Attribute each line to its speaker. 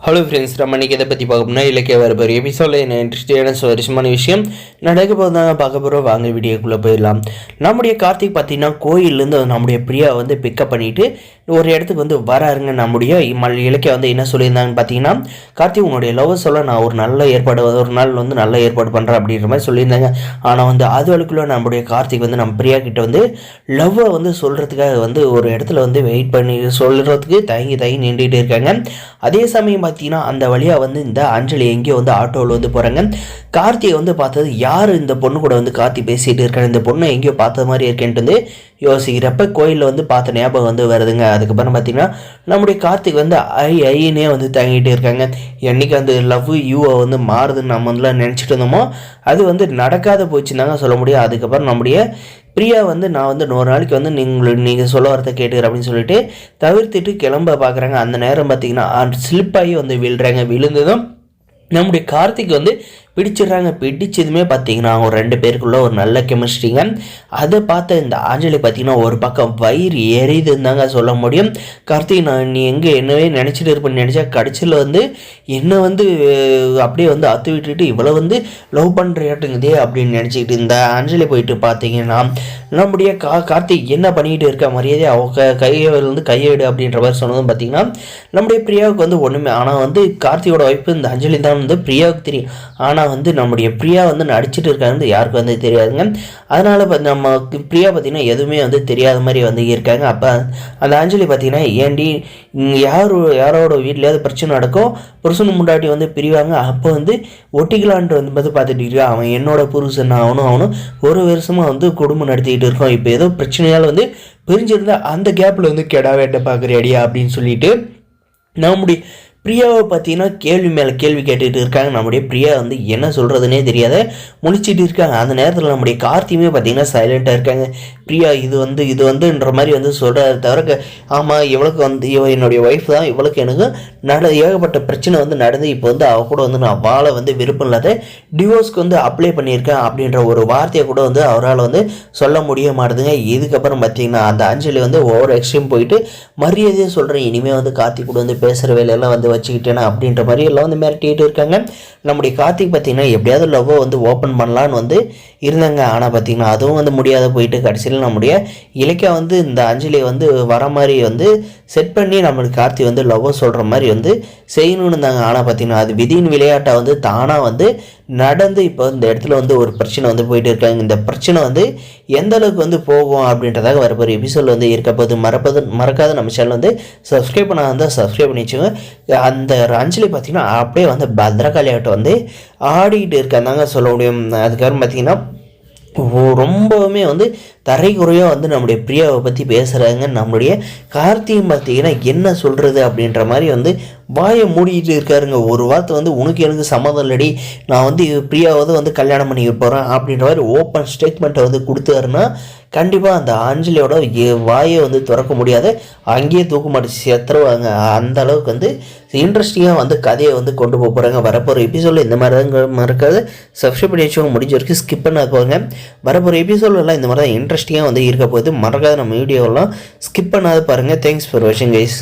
Speaker 1: Hello friends, நம்ம இன்றைக்கி இதை பற்றி பார்க்கணும்னா இலக்கிய வரப்போகிற எபிசோடில் என்ன இன்ட்ரெஸ்டிங்கான சுவாரஸ்யமான விஷயம் நடக்க போது தாங்க பார்க்க போகிறோம். வாங்க வீடியோக்குள்ளே போயிடலாம். நம்முடைய கார்த்திக் பார்த்தீங்கன்னா கோயிலேருந்து நம்முடைய பிரியா வந்து பிக்கப் பண்ணிவிட்டு ஒரு இடத்துக்கு வந்து வராருங்க. நம்முடைய இலக்கிய வந்து என்ன சொல்லியிருந்தாங்கன்னு பார்த்தீங்கன்னா, கார்த்திக் உன்னுடைய லவ் சொல்ல நான் ஒரு நாள் வந்து நல்ல ஏற்பாடு பண்ணுறேன் அப்படின்ற மாதிரி சொல்லியிருந்தாங்க. ஆனால் வந்து அதுவரைக்குள்ளே நம்முடைய கார்த்திக் வந்து நம்ம பிரியா கிட்ட வந்து லவ்வை வந்து சொல்கிறதுக்காக வந்து ஒரு இடத்துல வந்து வெயிட் பண்ணி சொல்கிறதுக்கு தயங்கி நின்றுட்டு இருக்காங்க. அதே சமயம் பார்த்தீங்கன்னா அந்த வழியாக வந்து இந்த அஞ்சலி எங்கேயோ வந்து ஆட்டோவில் வந்து போகிறாங்க. கார்த்திகை வந்து பார்த்தது யார் இந்த பொண்ணு கூட வந்து கார்த்தி பேசிகிட்டு இருக்காங்க, இந்த பொண்ணை எங்கேயோ பார்த்த மாதிரி இருக்கேன்ட்டு வந்து யோசிக்கிறப்ப கோயிலில் வந்து பார்த்த ஞாபகம் வந்து வருதுங்க. அதுக்கப்புறம் பார்த்தீங்கன்னா நம்முடைய கார்த்திக் வந்து ஐனே வந்து தங்கிட்டு இருக்காங்க. என்றைக்கு அந்த லவ் யூவை வந்து மாறுதுன்னு நம்ம வந்து நினச்சிட்டு இருந்தோமோ அது வந்து நடக்காத போச்சுன்னாங்க சொல்ல முடியும். அதுக்கப்புறம் நம்முடைய பிரியா வந்து நான் வந்து 100 நாளைக்கு வந்து நீங்கள் சொல்ல வரத்தை கேட்டுக்கிறேன் அப்படின்னு சொல்லிட்டு தவிர்த்துட்டு கிளம்ப பார்க்குறாங்க. அந்த நேரம் பார்த்தீங்கன்னா ஸ்லிப்பாகி வந்து விழுறாங்க. விழுந்ததும் நம்முடைய கார்த்திக் வந்து பிடிச்சிடுறாங்க. பிடிச்சதுமே பார்த்தீங்கன்னா அவங்க 2 பேருக்குள்ள ஒரு நல்ல கெமிஸ்ட்ரிங்க. அதை பார்த்த இந்த ஆஞ்சலி பார்த்தீங்கன்னா ஒரு பக்கம் வயிறு எரியுதுன்னு தாங்க சொல்ல முடியும். கார்த்திக் நீ எங்கே என்னவே நினச்சிட்டு இருப்பேன்னு நினச்சா கடைசியில் வந்து என்னை வந்து அப்படியே வந்து அத்து விட்டுட்டு இவ்வளோ வந்து லவ் பண்ணுறியாட்டுங்குதே அப்படின்னு நினச்சிக்கிட்டு இந்த ஆஞ்சலி போயிட்டு பார்த்தீங்கன்னா நம்முடைய கார்த்திக் என்ன பண்ணிக்கிட்டு இருக்க மரியாதை அவங்க கையை விடு அப்படின்ற மாதிரி சொன்னதும் பார்த்தீங்கன்னா நம்முடைய பிரியாவுக்கு வந்து ஒன்றுமே. ஆனால் வந்து கார்த்தியோட ஒய்ஃபு இந்த அஞ்சலி தான் வந்து பிரியாவுக்கு தெரியும். ஆனால் வந்து நம்முடைய பிரியா வந்து நடிச்சிட்டு இருக்காங்க யாருக்கு வந்து தெரியாதுங்க. அதனால் நம்ம பிரியா பார்த்திங்கன்னா எதுவுமே வந்து தெரியாத மாதிரி வந்து இருக்காங்க. அப்போ அந்த அஞ்சலி பார்த்திங்கன்னா ஏண்டி யாரோட வீட்லையாவது பிரச்சனை நடக்கும், புருஷன் முன்னாடி வந்து பிரிவாங்க, அப்போ வந்து ஒட்டிக்கலான்ட்டு வந்து பார்த்துட்டு இருக்கா. அவன் என்னோட புருஷன் அவனும் ஒரு வருஷமாக வந்து குடும்பம் நடத்திக்கிட்டு இருக்கோம். இப்போ ஏதோ பிரச்சனையால் வந்து பிரிஞ்சிருந்தா அந்த கேப்பில் வந்து கெடா வேட்டை பார்க்குறியாடியா அப்படின்னு சொல்லிட்டு நம்முடைய பிரியாவை பார்த்தீங்கன்னா கேள்வி மேலே கேள்வி கேட்டுகிட்டு இருக்காங்க. நம்முடைய பிரியா வந்து என்ன சொல்கிறதுனே தெரியாத முழிச்சிட்டு இருக்காங்க. அந்த நேரத்தில் நம்முடைய கார்த்தியுமே பார்த்தீங்கன்னா சைலண்ட்டாக இருக்காங்க. பிரியா இது வந்துன்ற மாதிரி வந்து சொல்கிறாரு தவிர ஆமாம் இவளுக்கு வந்து என்னுடைய ஒய்ஃப் தான், இவளுக்கு எனக்கு ஏகப்பட்ட பிரச்சனை வந்து நடந்து இப்போ வந்து அவ கூட வந்து நான் வாழ வந்து விருப்பம் இல்லாத டிவோர்ஸ்க்கு வந்து அப்ளை பண்ணியிருக்கேன் அப்படின்ற ஒரு வார்த்தையை கூட வந்து அவரால் வந்து சொல்ல முடிய மாட்டுதுங்க. இதுக்கப்புறம் பார்த்தீங்கன்னா அந்த அஞ்சலி வந்து ஓவர் எக்ஸ்ட்ரீம் போயிட்டு மரியாதையாக சொல்கிறேன், இனிமேல் வந்து கார்த்திக் கூட வந்து பேசுகிற வேலையெல்லாம் வந்து வச்சுக்கிட்டேனா அப்படின்ற மாதிரி எல்லாம் வந்து மிரட்டிகிட்டு இருக்காங்க. நம்முடைய கார்த்திக் பார்த்திங்கன்னா எப்படியாவது லவ்வை வந்து ஓப்பன் பண்ணலான்னு வந்து இருந்தாங்க. ஆனால் பார்த்திங்கன்னா அதுவும் வந்து முடியாத போயிட்டு கடைசியில் நம்முடைய இலக்கியா வந்து இந்த அஞ்சலியை வந்து வர மாதிரி வந்து செட் பண்ணி நம்மளுக்கு கார்த்தி வந்து லவ்வை சொல்கிற மாதிரி வந்து செய்யணும்னு இருந்தாங்க. ஆனால் பார்த்திங்கன்னா அது விதியின் விளையாட்டை வந்து தானாக வந்து நடந்து இப்போ இந்த இடத்துல வந்து ஒரு பிரச்சனை வந்து போயிட்டு இருக்காங்க. இந்த பிரச்சனை வந்து எந்த அளவுக்கு வந்து போகும் அப்படின்றதாக வரப்போகிற எபிசோட் வந்து இருக்க போது மறக்காத நம்ம சேனல் வந்து சப்ஸ்கிரைப் பண்ணால் இருந்தால் சப்ஸ்கிரைப் பண்ணி வச்சுங்க. அந்த அஞ்சலி பார்த்திங்கன்னா அப்படியே வந்து பத்ரகாளி ஆட்டம் வந்து ஆடிக்கிட்டு இருக்காங்க சொல்ல முடியும். அதுக்கப்புறம் பார்த்திங்கன்னா ரொம்பவுமே வந்து தரைக்குறையாக வந்து நம்முடைய பிரியாவை பற்றி பேசுகிறாங்க. நம்முடைய கார்த்தியும் பார்த்திங்கன்னா என்ன சொல்கிறது அப்படின்ற மாதிரி வந்து வாயை மூடிக்கிட்டு இருக்காருங்க. ஒரு வார்த்தை வந்து உனக்கு எனக்கு சம்மதம் இல்லடி, நான் வந்து பிரியாவை வந்து கல்யாணம் பண்ணிக்க போகிறேன் அப்படின்ற மாதிரி ஓப்பன் ஸ்டேட்மெண்ட்டை வந்து கொடுத்தாருன்னா கண்டிப்பாக அந்த ஆஞ்சலியோட வாயை வந்து திறக்க முடியாத அங்கேயே தூக்க மாட்டி செத்துருவாங்க. அந்த அளவுக்கு வந்து இன்ட்ரெஸ்டிங்காக வந்து கதையை வந்து கொண்டு போக போகிறாங்க. வரப்போகிற எபிசோடில் இந்த மாதிரி தான் மறக்காது சப்ஸ்கிரைப் பண்ணி வச்சவங்க முடிஞ்ச வரைக்கும் ஸ்கிப் பண்ண போங்க. வரப்போகிற எபிசோடெல்லாம் இந்த மாதிரி தான் இன்ட்ரெஸ்டிங்காக வந்து இருக்க போகுது. மறக்காத நம்ம வீடியோவெல்லாம் ஸ்கிப் பண்ணாது பாருங்கள். தேங்க்ஸ் ஃபார் வாட்சிங் கைஸ்.